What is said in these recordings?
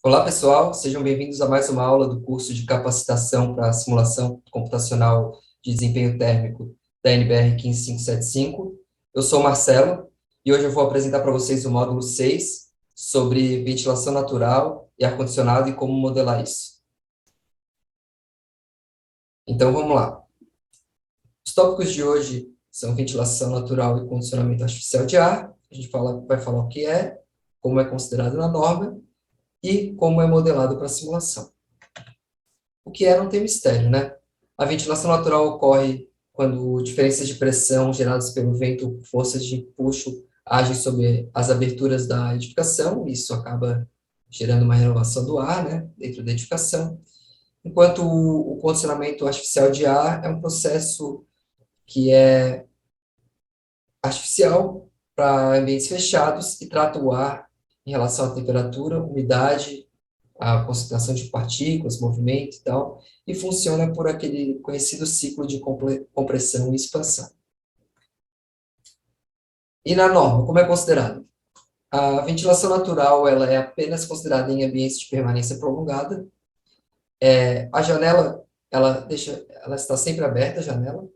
Olá, pessoal, sejam bem-vindos a mais uma aula do curso de capacitação para simulação computacional de desempenho térmico da NBR 15575. Eu sou o Marcelo e hoje eu vou apresentar para vocês o módulo 6 sobre ventilação natural e ar-condicionado e como modelar isso. Então, vamos lá. Os tópicos de hoje são ventilação natural e condicionamento artificial de ar. A gente vai falar o que é, como é considerado na norma e como é modelado para simulação. O que é não tem mistério, né? A ventilação natural ocorre quando diferenças de pressão geradas pelo vento ou forças de empuxo agem sobre as aberturas da edificação, e isso acaba gerando uma renovação do ar, né, dentro da edificação, enquanto o condicionamento artificial de ar é um processo que é artificial para ambientes fechados e trata o ar em relação à temperatura, umidade, a concentração de partículas, movimento e tal, e funciona por aquele conhecido ciclo de compressão e expansão. E na norma, como é considerado? A ventilação natural ela é apenas considerada em ambientes de permanência prolongada. A janela, ela está sempre aberta, a janela.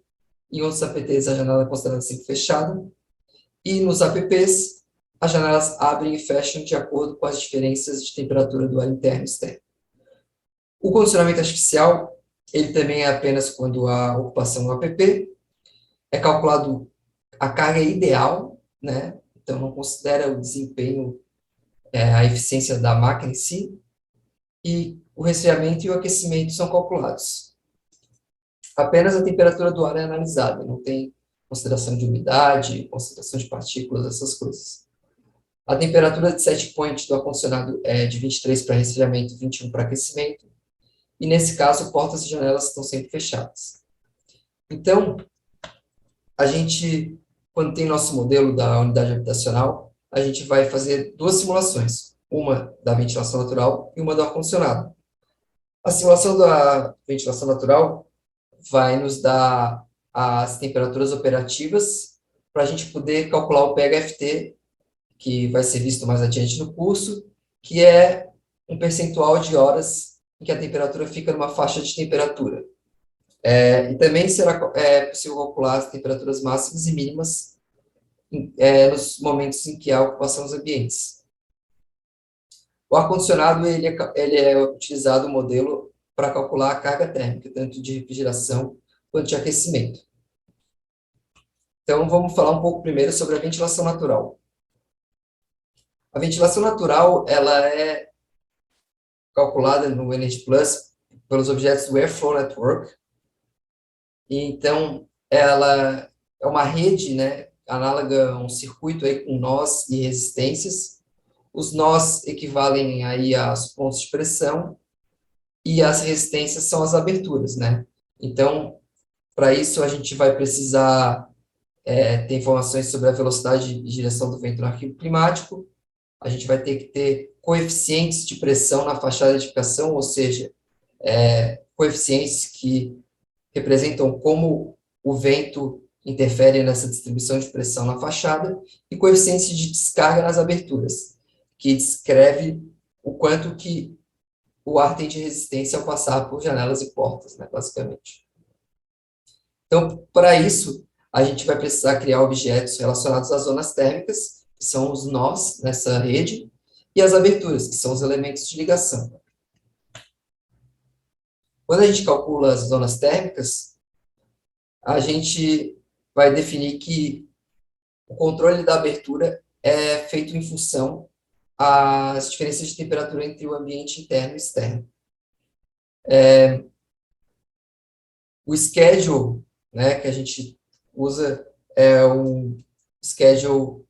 Em outros APTs, a janela é considerada sempre fechada. E nos APPs, as janelas abrem e fecham de acordo com as diferenças de temperatura do ar interno e externo. O condicionamento artificial, ele também é apenas quando há ocupação no APP, é calculado a carga ideal, né? Então não considera o desempenho, a eficiência da máquina em si, e o resfriamento e o aquecimento são calculados. Apenas a temperatura do ar é analisada, não tem consideração de umidade, concentração de partículas, essas coisas. A temperatura de set point do ar-condicionado é de 23 para resfriamento e 21 para aquecimento, e nesse caso, portas e janelas estão sempre fechadas. Então, a gente, quando tem nosso modelo da unidade habitacional, a gente vai fazer duas simulações, uma da ventilação natural e uma do ar-condicionado. A simulação da ventilação natural vai nos dar as temperaturas operativas para a gente poder calcular o PHFT, que vai ser visto mais adiante no curso, que é um percentual de horas em que a temperatura fica numa faixa de temperatura. E também será possível calcular as temperaturas máximas e mínimas nos momentos em que há ocupação dos ambientes. O ar-condicionado ele é utilizado o modelo para calcular a carga térmica, tanto de refrigeração quanto de aquecimento. Então, vamos falar um pouco primeiro sobre a ventilação natural. A ventilação natural ela é calculada no Energy Plus pelos objetos do Airflow Network. E, então, ela é uma rede, né, análoga a um circuito aí com nós e resistências. Os nós equivalem aí aos pontos de pressão e as resistências são as aberturas, né? Então, para isso, a gente vai precisar ter informações sobre a velocidade e direção do vento no arquivo climático. A gente vai ter que ter coeficientes de pressão na fachada de edificação, ou seja, coeficientes que representam como o vento interfere nessa distribuição de pressão na fachada, e coeficientes de descarga nas aberturas, que descreve o quanto que o ar tem de resistência ao passar por janelas e portas, né, basicamente. Então, para isso, a gente vai precisar criar objetos relacionados às zonas térmicas, que são os nós nessa rede, e as aberturas, que são os elementos de ligação. Quando a gente calcula as zonas térmicas, a gente vai definir que o controle da abertura é feito em função às diferenças de temperatura entre o ambiente interno e externo. O schedule, né, que a gente usa é um schedule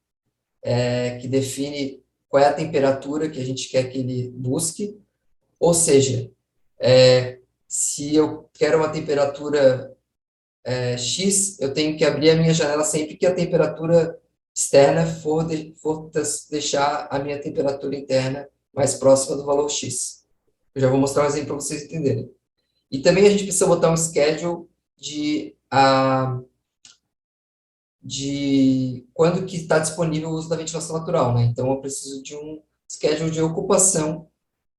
que define qual é a temperatura que a gente quer que ele busque, ou seja, se eu quero uma temperatura X, eu tenho que abrir a minha janela sempre que a temperatura externa for deixar a minha temperatura interna mais próxima do valor X. Eu já vou mostrar um exemplo para vocês entenderem. E também a gente precisa botar um schedule de quando que está disponível o uso da ventilação natural, né? Então, eu preciso de um schedule de ocupação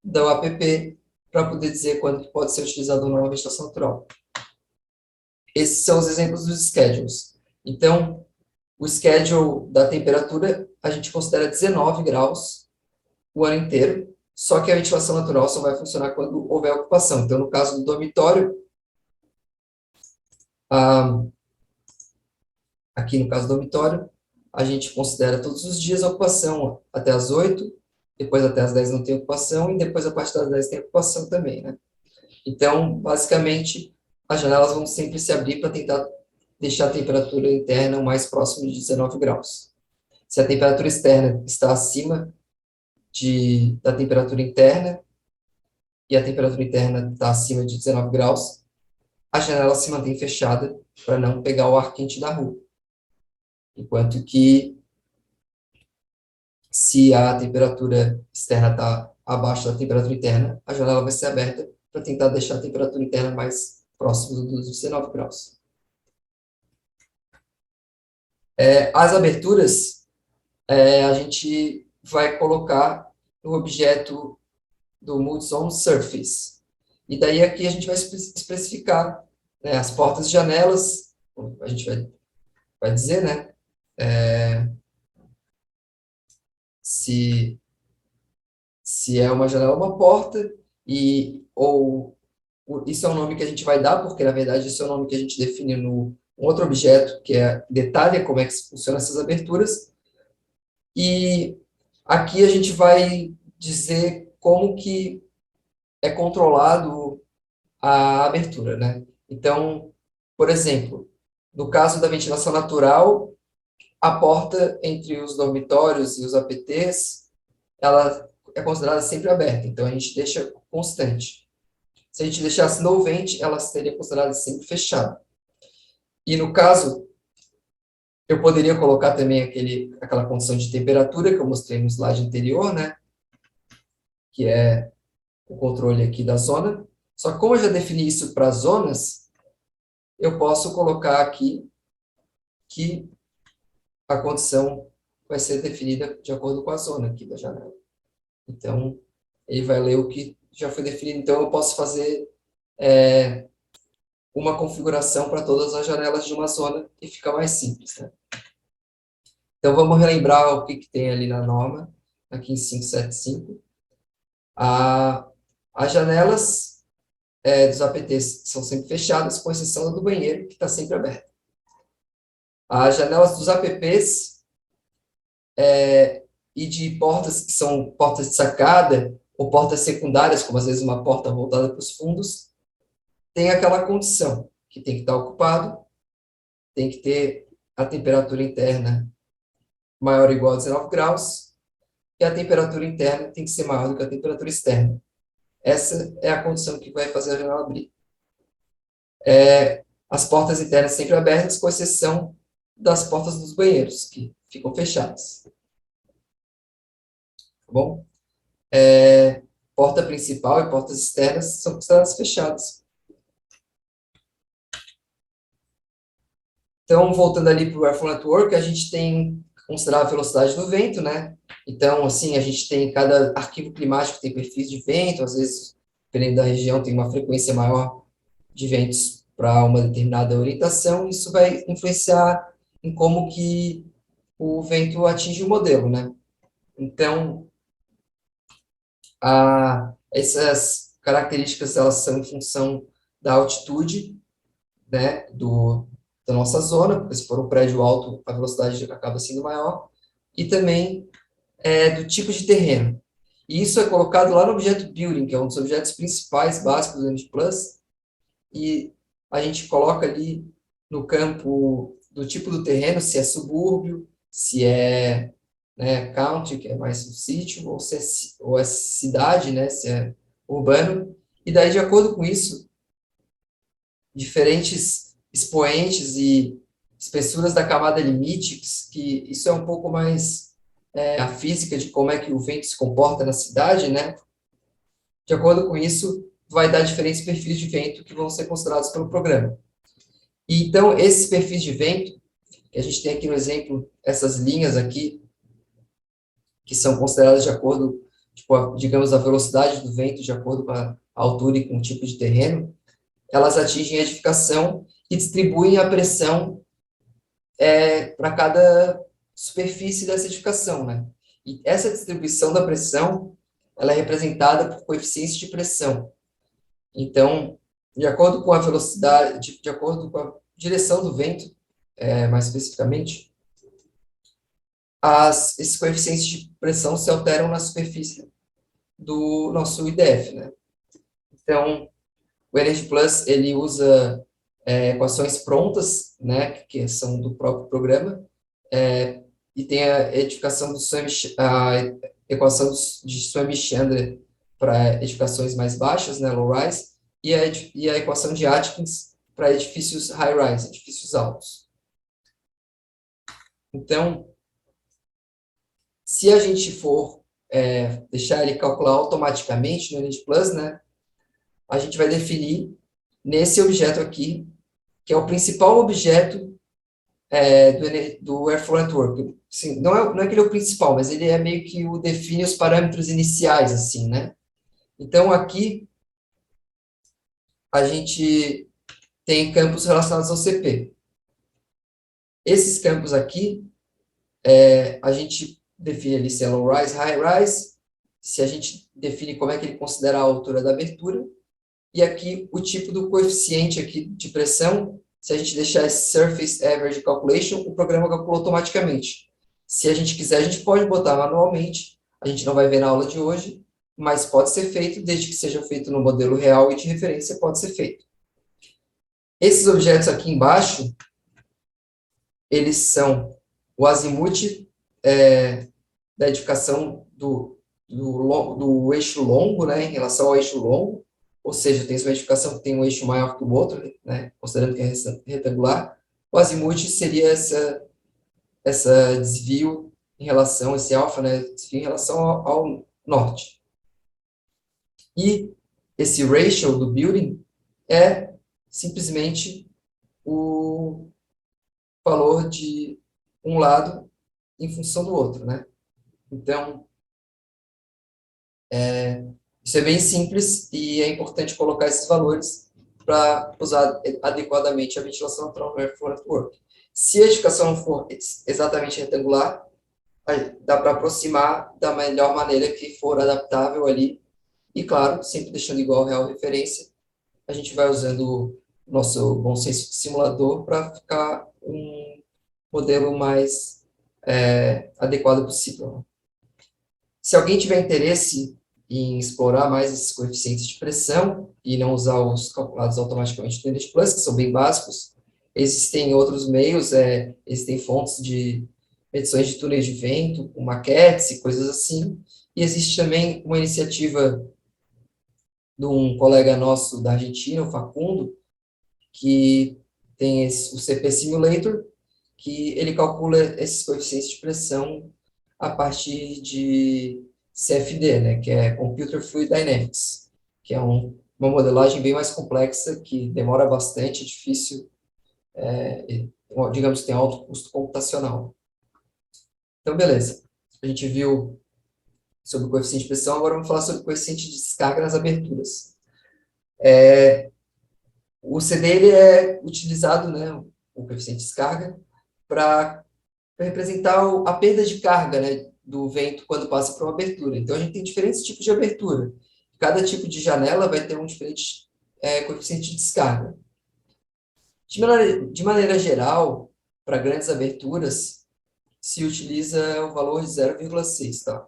do app para poder dizer quando que pode ser utilizado ou não a ventilação natural. Esses são os exemplos dos schedules. Então, o schedule da temperatura, a gente considera 19 graus o ano inteiro, só que a ventilação natural só vai funcionar quando houver ocupação. Então, no caso do dormitório, aqui no caso do dormitório, a gente considera todos os dias a ocupação até as 8, depois até as 10 não tem ocupação, e depois a partir das 10 tem ocupação também, né? Então, basicamente, as janelas vão sempre se abrir para tentar deixar a temperatura interna o mais próximo de 19 graus. Se a temperatura externa está acima da temperatura interna, e a temperatura interna está acima de 19 graus, a janela se mantém fechada para não pegar o ar quente da rua. Enquanto que, se a temperatura externa está abaixo da temperatura interna, a janela vai ser aberta para tentar deixar a temperatura interna mais próxima dos 19 graus. As aberturas, a gente vai colocar no objeto do Multi-Zone Surface. E daí aqui a gente vai especificar, né, as portas e janelas, a gente vai dizer, né, se é uma janela ou uma porta, isso é um nome que a gente vai dar, porque na verdade isso é um nome que a gente define no outro objeto, que detalha como é que funcionam essas aberturas, e aqui a gente vai dizer como que é controlado a abertura, né? Então, por exemplo, no caso da ventilação natural, a porta entre os dormitórios e os APTs, ela é considerada sempre aberta, então a gente deixa constante. Se a gente deixasse no vent, ela seria considerada sempre fechada. E no caso, eu poderia colocar também aquela condição de temperatura que eu mostrei no slide anterior, né? Que é o controle aqui da zona. Só que como eu já defini isso para zonas, eu posso colocar aqui que a condição vai ser definida de acordo com a zona aqui da janela. Então, ele vai ler o que já foi definido. Então, eu posso fazer uma configuração para todas as janelas de uma zona e fica mais simples, né? Então, vamos relembrar o que tem ali na norma, aqui em 575. As janelas dos APTs são sempre fechadas, com exceção da do banheiro, que está sempre aberta. As janelas dos APPs e de portas que são portas de sacada ou portas secundárias, como às vezes uma porta voltada para os fundos, tem aquela condição, que tem que estar ocupado, tem que ter a temperatura interna maior ou igual a 19 graus, e a temperatura interna tem que ser maior do que a temperatura externa. Essa é a condição que vai fazer a janela abrir. As portas internas sempre abertas, com exceção das portas dos banheiros, que ficam fechadas. Tá bom? Porta principal e portas externas são consideradas fechadas. Então, voltando ali para o Airflow Network, a gente tem que considerar a velocidade do vento, né? Então, assim, a gente tem, cada arquivo climático tem perfis de vento, às vezes, dependendo da região, tem uma frequência maior de ventos para uma determinada orientação, isso vai influenciar em como que o vento atinge o modelo, né? Então, essas características, elas são em função da altitude, né, da nossa zona, porque se for um prédio alto, a velocidade acaba sendo maior, e também do tipo de terreno. E isso é colocado lá no objeto Building, que é um dos objetos principais, básicos do MD Plus, e a gente coloca ali no campo do tipo do terreno, se é subúrbio, se é, né, country, que é mais um sítio, ou é cidade, né, se é urbano, e daí, de acordo com isso, diferentes expoentes e espessuras da camada limite, que isso é um pouco mais a física de como é que o vento se comporta na cidade, né? De acordo com isso, vai dar diferentes perfis de vento que vão ser considerados pelo programa. E, então, esses perfis de vento, que a gente tem aqui no exemplo, essas linhas aqui, que são consideradas de acordo tipo, digamos, a velocidade do vento de acordo com a altura e com o tipo de terreno, elas atingem a edificação e distribuem a pressão para cada superfície dessa edificação, né? E essa distribuição da pressão, ela é representada por coeficientes de pressão. Então, de acordo com a velocidade, de acordo com a direção do vento, mais especificamente, esses coeficientes de pressão se alteram na superfície do nosso IDF, né? Então, o Energy Plus, ele usa equações prontas, né, que são do próprio programa, e tem a edificação do a equação de Swamy-Chandra para edificações mais baixas, né, low-rise, e a equação de Atkins para edifícios high-rise, edifícios altos. Então, se a gente for deixar ele calcular automaticamente no Energy Plus, né, a gente vai definir nesse objeto aqui, que é o principal objeto do Airflow Network. Assim, não é que ele é o principal, mas ele é meio que define os parâmetros iniciais, assim, né? Então, aqui, a gente tem campos relacionados ao CP. Esses campos aqui, a gente define ali se é low rise, high rise, se a gente define como é que ele considera a altura da abertura, e aqui o tipo do coeficiente aqui de pressão, se a gente deixar esse Surface Average Calculation, o programa calcula automaticamente. Se a gente quiser, a gente pode botar manualmente, a gente não vai ver na aula de hoje, mas pode ser feito, desde que seja feito no modelo real e de referência, pode ser feito. Esses objetos aqui embaixo, eles são o azimuth da edificação do eixo longo, né, em relação ao eixo longo, ou seja, tem uma edificação que tem um eixo maior que o outro, né, considerando que é retangular. O azimuth seria essa desvio em relação, esse alfa, né, desvio em relação ao norte. E esse ratio do building é simplesmente o valor de um lado em função do outro, né? Então, isso é bem simples e é importante colocar esses valores para usar adequadamente a ventilação natural no Airflow Network. Se a edificação não for exatamente retangular, dá para aproximar da melhor maneira que for adaptável ali. E, claro, sempre deixando igual ao real referência, a gente vai usando o nosso bom senso de simulador para ficar um modelo mais adequado possível. Se alguém tiver interesse em explorar mais esses coeficientes de pressão e não usar os calculados automaticamente do Energy Plus, que são bem básicos, existem outros meios, existem fontes de medições de túneis de vento, com maquetes e coisas assim, e existe também uma iniciativa de um colega nosso da Argentina, o Facundo, que tem o CP Simulator, que ele calcula esses coeficientes de pressão a partir de CFD, né, que é Computer Fluid Dynamics, que é uma modelagem bem mais complexa, que demora bastante, é difícil, digamos que tem alto custo computacional. Então, beleza. A gente viu sobre o coeficiente de pressão, agora vamos falar sobre o coeficiente de descarga nas aberturas. O CD ele é utilizado, né, o coeficiente de descarga, para representar a perda de carga, né, do vento quando passa por uma abertura. Então, a gente tem diferentes tipos de abertura. Cada tipo de janela vai ter um diferente coeficiente de descarga. De maneira geral, para grandes aberturas, se utiliza o valor de 0,6, tá?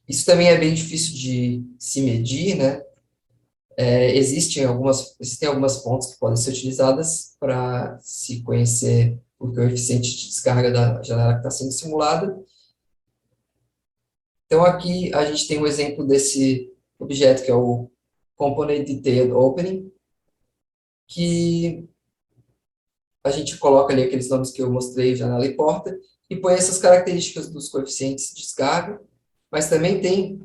Isso também é bem difícil de se medir, né? Existem algumas fontes que podem ser utilizadas para se conhecer o coeficiente de descarga da janela que está sendo simulada. Então, aqui a gente tem um exemplo desse objeto, que é o Component Detailed Opening, que a gente coloca ali aqueles nomes que eu mostrei, janela e porta, e põe essas características dos coeficientes de descarga, mas também tem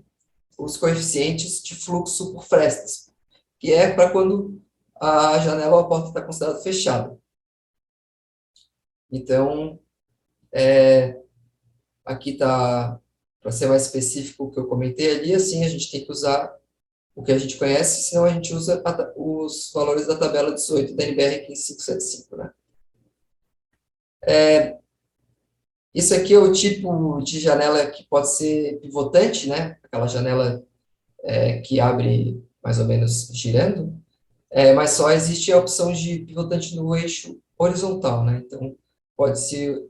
os coeficientes de fluxo por frestas, que é para quando a janela ou a porta está considerada fechada. Então, aqui está para ser mais específico o que eu comentei ali, assim, a gente tem que usar o que a gente conhece, senão a gente usa os valores da tabela 18 da NBR 15575, né? Isso aqui é o tipo de janela que pode ser pivotante, né? Aquela janela que abre mais ou menos girando, mas só existe a opção de pivotante no eixo horizontal, né? Então, pode-se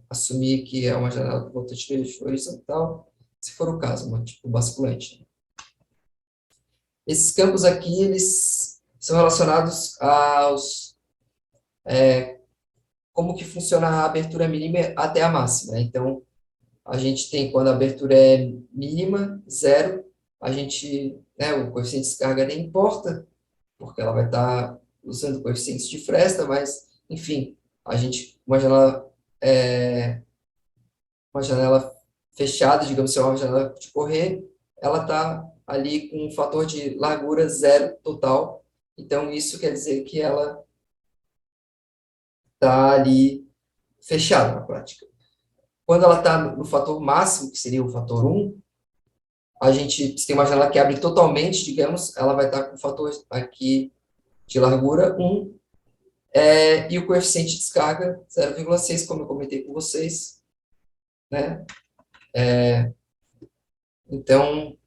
assumir que é uma janela pivotante no eixo horizontal, se for o caso, um tipo basculante. Esses campos aqui, eles são relacionados aos como que funciona a abertura mínima até a máxima, né? Então, a gente tem, quando a abertura é mínima, zero, a gente, né, o coeficiente de descarga nem importa, porque ela vai estar usando coeficientes de fresta, mas, enfim, a gente, uma janela fechada, digamos assim, uma janela de correr, ela está ali com um fator de largura zero total, então isso quer dizer que ela está ali fechada na prática. Quando ela está no fator máximo, que seria o fator um, a gente tem uma janela que abre totalmente, digamos, ela vai estar com o fator aqui de largura um, e o coeficiente de descarga 0,6, como eu comentei com vocês, né? Então,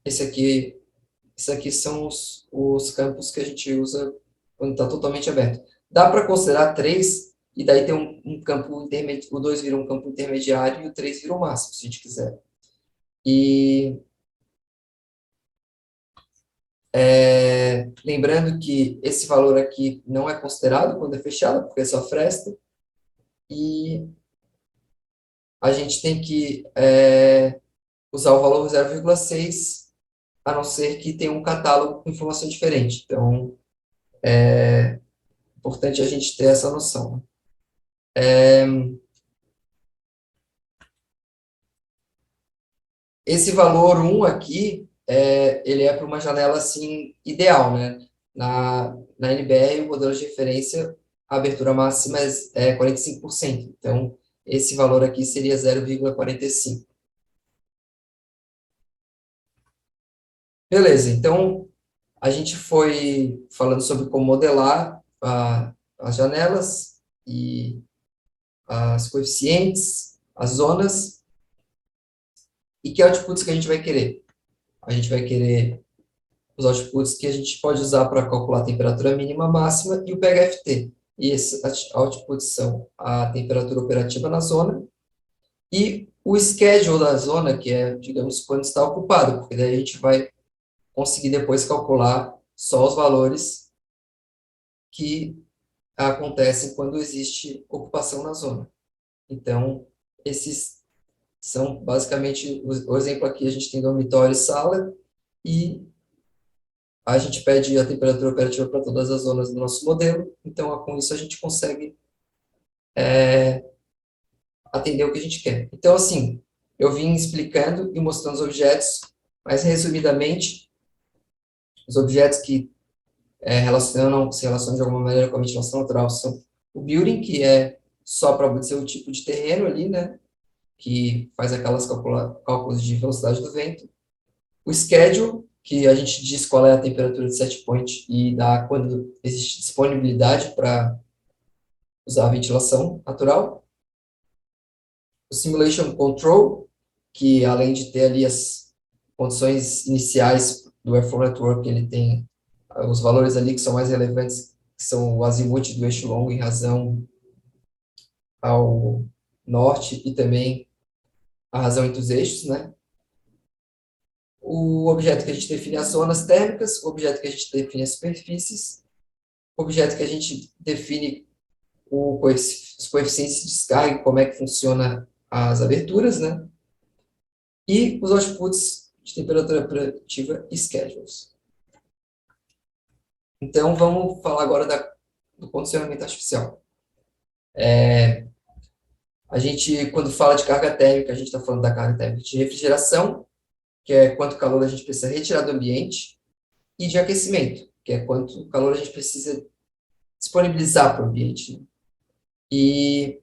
esse aqui são os campos que a gente usa quando está totalmente aberto. Dá para considerar três, e daí tem um campo intermediário, o 2 vira um campo intermediário e o 3 vira o máximo, se a gente quiser. E lembrando que esse valor aqui não é considerado quando é fechado, porque é só fresta, e a gente tem que usar o valor 0,6, a não ser que tenha um catálogo com informação diferente. Então, é importante a gente ter essa noção. Esse valor um aqui, ele é para uma janela assim, ideal, né? Na NBR, o modelo de referência, a abertura máxima é 45%. Então, esse valor aqui seria 0,45. Beleza, então a gente foi falando sobre como modelar as janelas e as coeficientes, as zonas, e que outputs que a gente vai querer. A gente vai querer os outputs que a gente pode usar para calcular a temperatura mínima, máxima e o PHFT. E esses outputs são a temperatura operativa na zona e o schedule da zona, que é, digamos, quando está ocupado, porque daí a gente vai conseguir depois calcular só os valores que acontecem quando existe ocupação na zona. Então, esses são basicamente o exemplo aqui, a gente tem dormitório e sala, e a gente pede a temperatura operativa para todas as zonas do nosso modelo, então com isso a gente consegue atender o que a gente quer. Então, assim, eu vim explicando e mostrando os objetos, mas resumidamente, os objetos que se relacionam de alguma maneira com a ventilação natural são o building, que é só para dizer o tipo de terreno ali, né, que faz aquelas cálculos de velocidade do vento. O schedule, que a gente diz qual é a temperatura de set point e dá quando existe disponibilidade para usar a ventilação natural. O simulation control, que além de ter ali as condições iniciais do Airflow Network, ele tem os valores ali que são mais relevantes, que são o azimuth do eixo longo em razão ao norte e também a razão entre os eixos, né? O objeto que a gente define as zonas térmicas, o objeto que a gente define as superfícies, o objeto que a gente define os coeficientes de descarga, como é que funciona as aberturas, né? E os outputs de temperatura operativa e schedules. Então, vamos falar agora do condicionamento artificial. A gente, quando fala de carga térmica, a gente está falando da carga térmica de refrigeração, que é quanto calor a gente precisa retirar do ambiente, e de aquecimento, que é quanto calor a gente precisa disponibilizar para o ambiente. E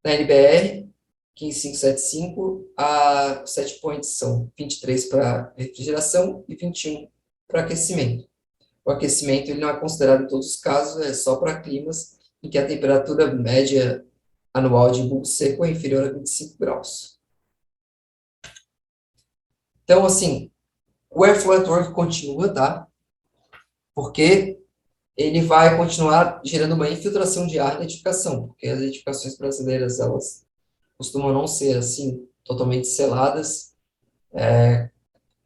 na NBR, 15575, a set points são 23 para refrigeração e 21 para aquecimento. O aquecimento ele não é considerado em todos os casos, é só para climas em que a temperatura média anual de bulbo seco é inferior a 25 graus. Então, assim, o Airflow at Work continua, tá? Porque ele vai continuar gerando uma infiltração de ar na edificação, porque as edificações brasileiras, elas costumam não ser, assim, totalmente seladas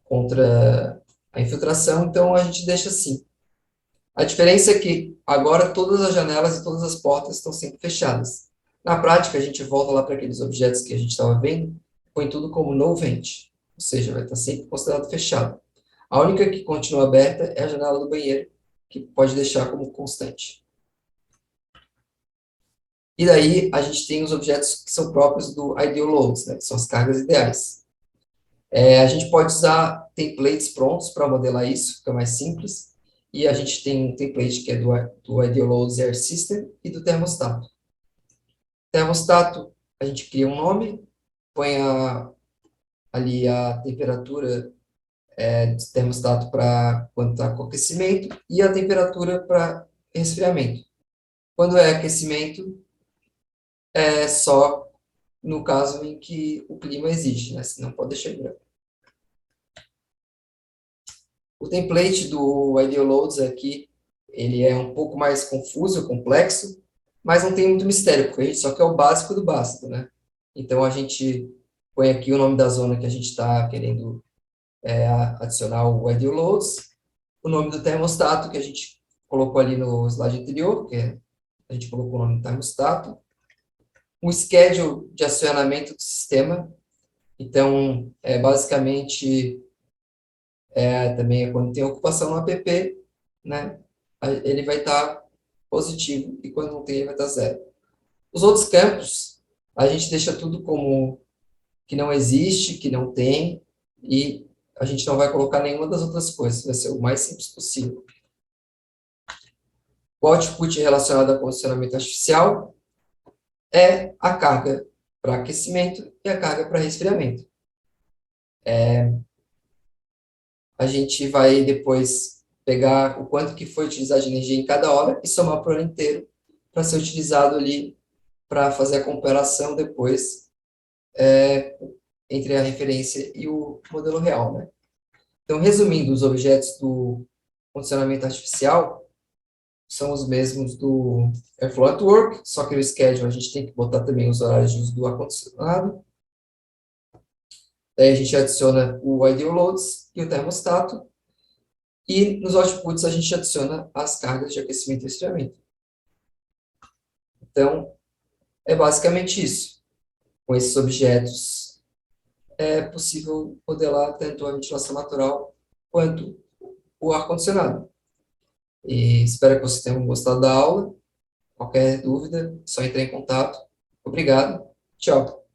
contra a infiltração, então a gente deixa assim. A diferença é que agora todas as janelas e todas as portas estão sempre fechadas. Na prática, a gente volta lá para aqueles objetos que a gente estava vendo, põe tudo como no vent, ou seja, vai estar sempre considerado fechado. A única que continua aberta é a janela do banheiro, que pode deixar como constante. E daí a gente tem os objetos que são próprios do Ideal Loads, né, que são as cargas ideais. A gente pode usar templates prontos para modelar isso, fica mais simples. E a gente tem um template que é do Ideal Loads Air System e do termostato. Termostato, a gente cria um nome, põe ali a temperatura do termostato para quando está com aquecimento e a temperatura para resfriamento. Quando é aquecimento, é só no caso em que o clima exige, né? Senão pode deixar branco. O template do Ideal Loads aqui, ele é um pouco mais confuso, complexo, mas não tem muito mistério, porque a gente só quer o básico do básico, né? Então, a gente põe aqui o nome da zona que a gente está querendo adicionar o Ideal Loads, o nome do termostato, que a gente colocou ali no slide anterior, a gente colocou o nome do termostato, um schedule de acionamento do sistema. Então, basicamente, também é quando tem ocupação no app, né, ele vai estar positivo, e quando não tem, ele vai estar zero. Os outros campos, a gente deixa tudo como que não existe, que não tem, e a gente não vai colocar nenhuma das outras coisas, vai ser o mais simples possível. O output relacionado ao condicionamento artificial é a carga para aquecimento e a carga para resfriamento. A gente vai depois pegar o quanto que foi utilizado de energia em cada hora e somar para o ano inteiro para ser utilizado ali para fazer a comparação depois entre a referência e o modelo real, né? Então, resumindo, os objetos do condicionamento artificial são os mesmos do Airflow at Work, só que no schedule a gente tem que botar também os horários de uso do ar-condicionado. Daí a gente adiciona o Ideal Loads e o termostato. E nos outputs a gente adiciona as cargas de aquecimento e resfriamento. Então, é basicamente isso. Com esses objetos, é possível modelar tanto a ventilação natural quanto o ar-condicionado. E espero que vocês tenham gostado da aula. Qualquer dúvida, é só entrar em contato. Obrigado. Tchau.